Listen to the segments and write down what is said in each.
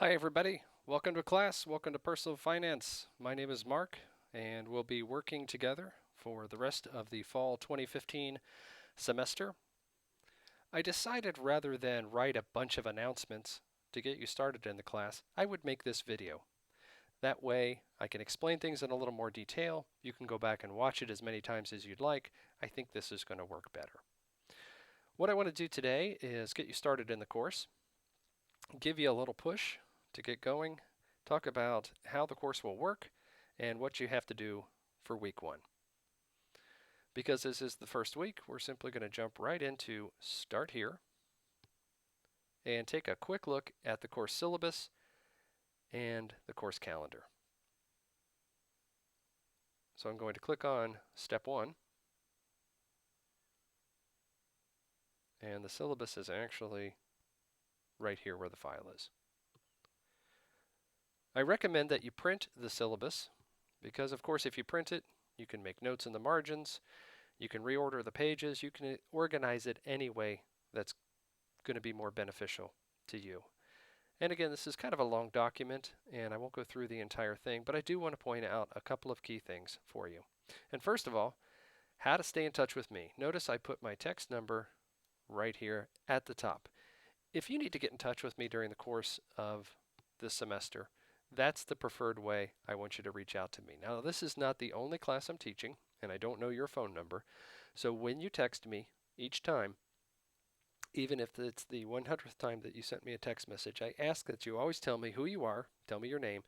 Hi, everybody. Welcome to class. Welcome to Personal Finance. My name is Mark, and we'll be working together for the rest of the fall 2015 semester. I decided rather than write a bunch of announcements to get you started in the class, I would make this video. That way, I can explain things in a little more detail. You can go back and watch it as many times as you'd like. I think this is going to work better. What I want to do today is get you started in the course, give you a little push to get going, talk about how the course will work, and what you have to do for week one. Because this is the first week, we're simply going to jump right into Start Here and take a quick look at the course syllabus and the course calendar. So I'm going to click on Step 1, and the syllabus is actually right here where the file is. I recommend that you print the syllabus because, of course, if you print it, you can make notes in the margins, you can reorder the pages, you can organize it any way that's going to be more beneficial to you. And again, this is kind of a long document, and I won't go through the entire thing, but I do want to point out a couple of key things for you. And first of all, how to stay in touch with me. Notice I put my text number right here at the top. If you need to get in touch with me during the course of this semester, that's the preferred way I want you to reach out to me. Now, this is not the only class I'm teaching, and I don't know your phone number. So when you text me each time, even if it's the 100th time that you sent me a text message, I ask that you always tell me who you are, tell me your name,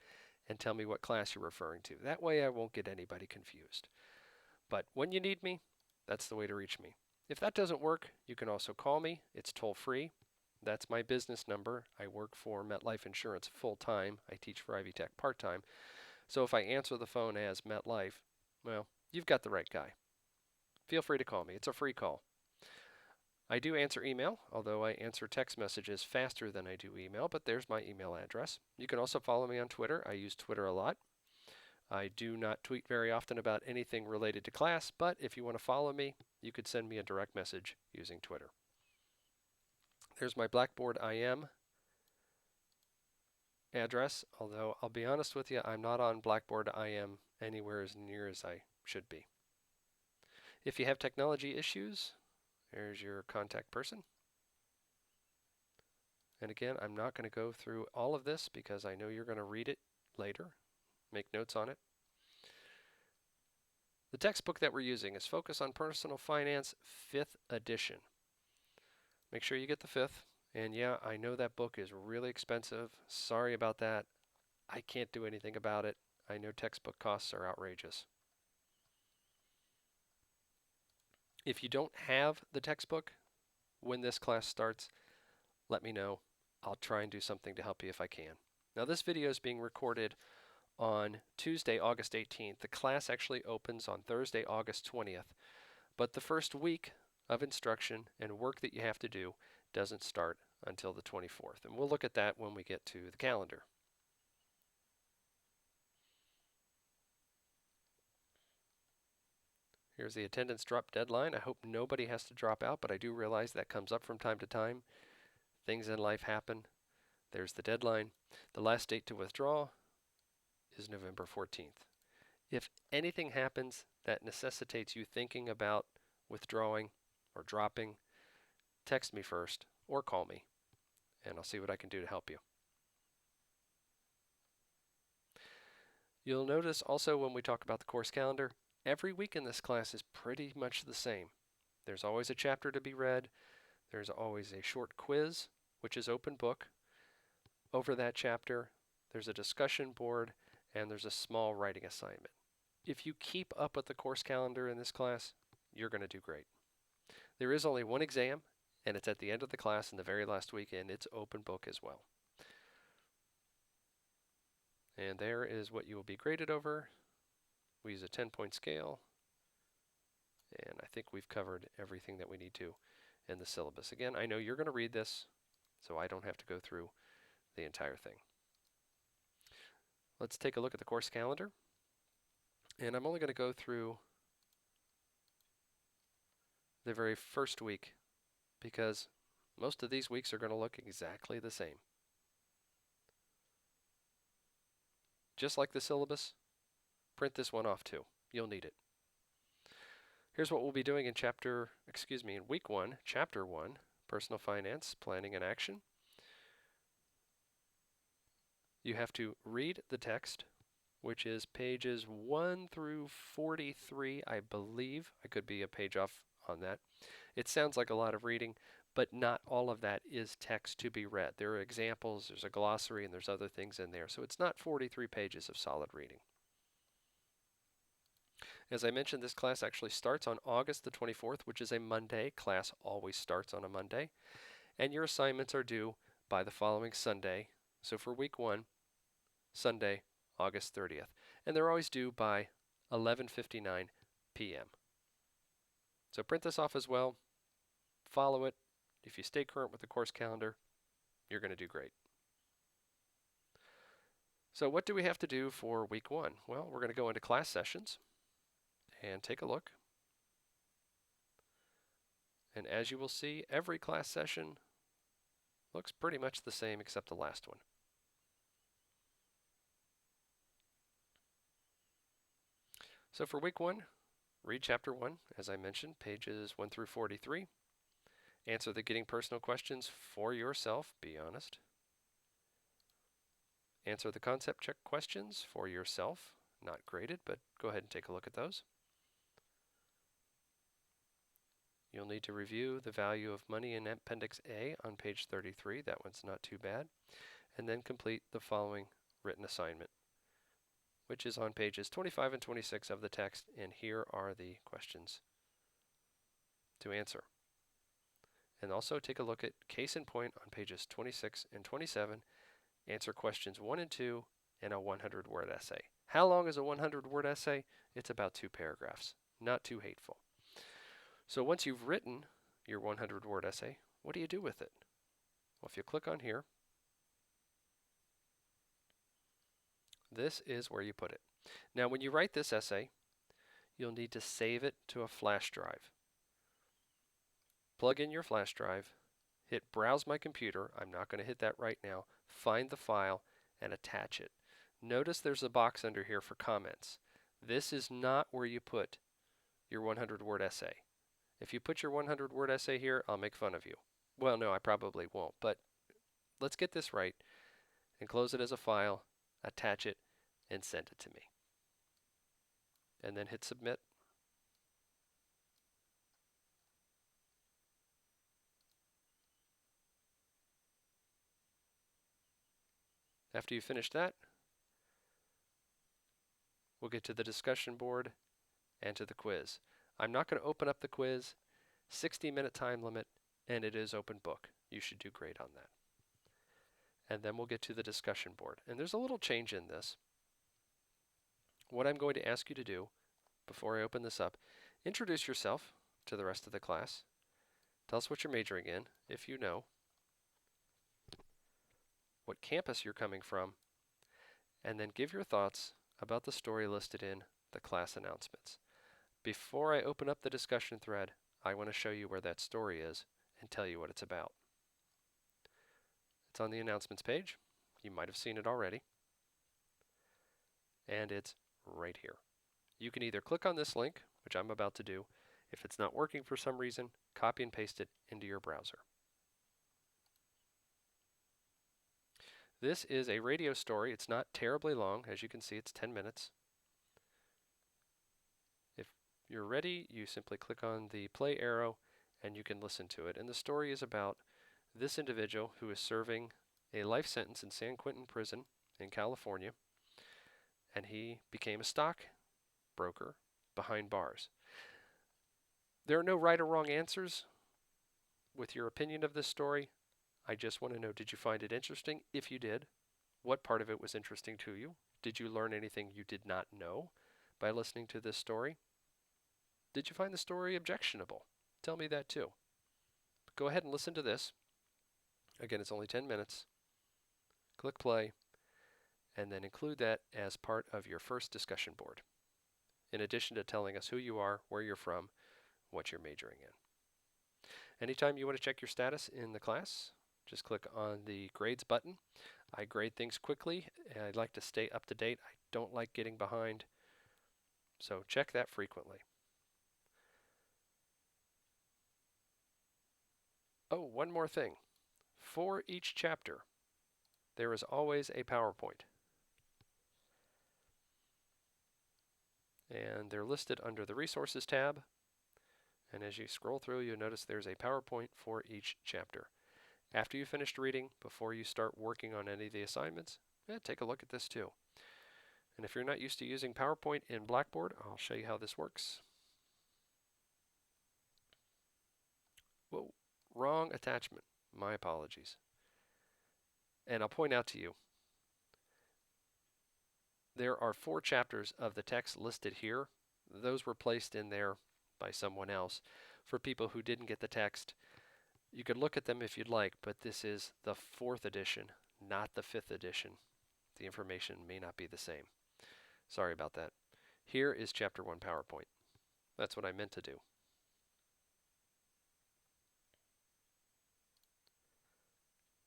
and tell me what class you're referring to. That way I won't get anybody confused. But when you need me, that's the way to reach me. If that doesn't work, you can also call me. It's toll free. That's my business number. I work for MetLife Insurance full time. I teach for Ivy Tech part time. So if I answer the phone as MetLife, well, you've got the right guy. Feel free to call me. It's a free call. I do answer email, although I answer text messages faster than I do email, but there's my email address. You can also follow me on Twitter. I use Twitter a lot. I do not tweet very often about anything related to class, but if you want to follow me, you could send me a direct message using Twitter. There's my Blackboard IM address, although I'll be honest with you, I'm not on Blackboard IM anywhere as near as I should be. If you have technology issues, there's your contact person. And again, I'm not going to go through all of this because I know you're going to read it later, make notes on it. The textbook that we're using is Focus on Personal Finance 5th edition. Make sure you get the 5th. And yeah, I know that book is really expensive. Sorry about that. I can't do anything about it. I know textbook costs are outrageous. If you don't have the textbook when this class starts, let me know. I'll try and do something to help you if I can. Now, this video is being recorded on Tuesday, August 18th. The class actually opens on Thursday, August 20th, but the first week of instruction and work that you have to do doesn't start until the 24th, and we'll look at that when we get to the calendar. Here's the attendance drop deadline. I hope nobody has to drop out, but I do realize that comes up from time to time. Things in life happen. There's the deadline. The last date to withdraw is November 14th. If anything happens that necessitates you thinking about withdrawing or dropping, text me first or call me, and I'll see what I can do to help you. You'll notice also when we talk about the course calendar, every week in this class is pretty much the same. There's always a chapter to be read. There's always a short quiz, which is open book. Over that chapter, there's a discussion board, and there's a small writing assignment. If you keep up with the course calendar in this class, you're going to do great. There is only one exam, and it's at the end of the class in the very last week, and it's open book as well. And there is what you will be graded over. We use a 10-point scale, and I think we've covered everything that we need to in the syllabus. Again, I know you're going to read this, so I don't have to go through the entire thing. Let's take a look at the course calendar. And I'm only going to go through the very first week because most of these weeks are going to look exactly the same. just like the syllabus, print this one off too. You'll need it. Here's what we'll be doing in week 1, chapter 1, personal finance, planning and action. You have to read the text, which is pages 1 through 43, I believe. I could be a page off on that. It sounds like a lot of reading, but not all of that is text to be read. There are examples, there's a glossary, and there's other things in there. So it's not 43 pages of solid reading. As I mentioned, this class actually starts on August the 24th, which is a Monday. Class always starts on a Monday. And your assignments are due by the following Sunday. So for week 1, Sunday, August 30th. And they're always due by 11:59 p.m. So print this off as well. Follow it. If you stay current with the course calendar, you're going to do great. So what do we have to do for week 1? Well, we're going to go into class sessions and take a look. And as you will see, every class session looks pretty much the same except the last one. So for week 1, read chapter 1, as I mentioned, pages 1 through 43. Answer the getting personal questions for yourself, be honest. Answer the concept check questions for yourself, not graded, but go ahead and take a look at those. You'll need to review the value of money in Appendix A on page 33. That one's not too bad. And then complete the following written assignment, which is on pages 25 and 26 of the text, and here are the questions to answer. And also take a look at case in point on pages 26 and 27. Answer questions 1 and 2 in a 100-word essay. How long is a 100-word essay? It's about 2 paragraphs. Not too hateful. So once you've written your 100-word essay, what do you do with it? Well, if you click on here, this is where you put it. Now, when you write this essay, you'll need to save it to a flash drive. Plug in your flash drive, hit Browse My Computer. I'm not going to hit that right now. Find the file and attach it. Notice there's a box under here for comments. This is not where you put your 100-word essay. If you put your 100-word essay here, I'll make fun of you. Well, no, I probably won't, but let's get this right and close it as a file, attach it, and send it to me. And then hit Submit. After you finish that, we'll get to the discussion board and to the quiz. I'm not going to open up the quiz, 60-minute time limit, and it is open book. You should do great on that. And then we'll get to the discussion board. And there's a little change in this. What I'm going to ask you to do before I open this up, introduce yourself to the rest of the class. Tell us what you're majoring in, if you know, what campus you're coming from, and then give your thoughts about the story listed in the class announcements. Before I open up the discussion thread, I want to show you where that story is and tell you what it's about. It's on the announcements page. You might have seen it already. And it's right here. You can either click on this link, which I'm about to do. If it's not working for some reason, copy and paste it into your browser. This is a radio story. It's not terribly long. As you can see, it's 10 minutes. If you're ready, you simply click on the play arrow and you can listen to it. And the story is about this individual who is serving a life sentence in San Quentin Prison in California, and he became a stock broker behind bars. There are no right or wrong answers with your opinion of this story. I just want to know, did you find it interesting? If you did, what part of it was interesting to you? Did you learn anything you did not know by listening to this story? Did you find the story objectionable? Tell me that too. Go ahead and listen to this. Again, it's only 10 minutes. Click play, and then include that as part of your first discussion board, in addition to telling us who you are, where you're from, what you're majoring in. Anytime you want to check your status in the class, just click on the grades button. I grade things quickly, and I'd like to stay up to date. I don't like getting behind, so check that frequently. Oh, one more thing. For each chapter, there is always a PowerPoint. And they're listed under the Resources tab. And as you scroll through, you'll notice there's a PowerPoint for each chapter. After you finished reading, before you start working on any of the assignments, take a look at this too. And if you're not used to using PowerPoint in Blackboard, I'll show you how this works. Whoa, wrong attachment. My apologies. And I'll point out to you, there are 4 chapters of the text listed here. Those were placed in there by someone else for people who didn't get the text. You could look at them if you'd like, but this is the 4th edition, not the 5th edition. The information may not be the same. Sorry about that. Here is Chapter 1 PowerPoint. That's what I meant to do.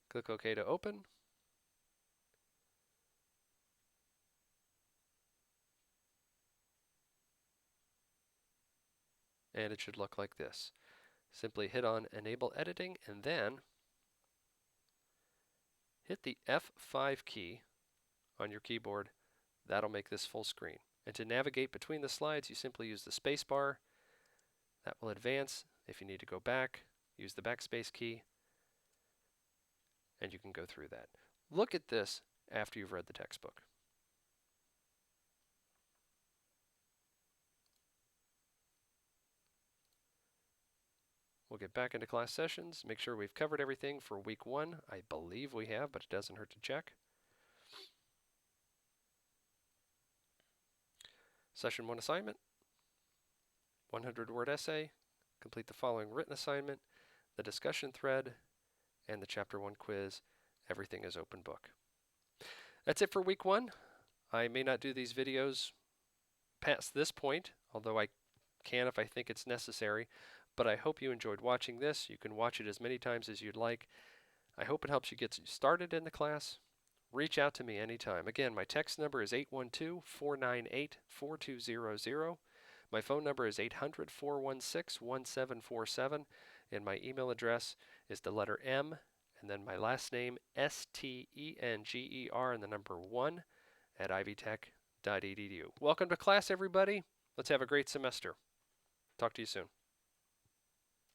Click OK to open. And it should look like this. Simply hit on Enable Editing and then hit the F5 key on your keyboard. That'll make this full screen. And to navigate between the slides, you simply use the space bar. That will advance. If you need to go back, use the backspace key, and you can go through that. Look at this after you've read the textbook. We'll get back into class sessions, make sure we've covered everything for week 1. I believe we have, but it doesn't hurt to check. Session 1 assignment, 100-word essay, complete the following written assignment, the discussion thread, and the Chapter 1 quiz. Everything is open book. That's it for week 1. I may not do these videos past this point, although I can if I think it's necessary. But I hope you enjoyed watching this. You can watch it as many times as you'd like. I hope it helps you get started in the class. Reach out to me anytime. Again, my text number is 812-498-4200. My phone number is 800-416-1747. And my email address is the letter M and then my last name, Stenger, and the number 1 at ivytech.edu. Welcome to class, everybody. Let's have a great semester. Talk to you soon.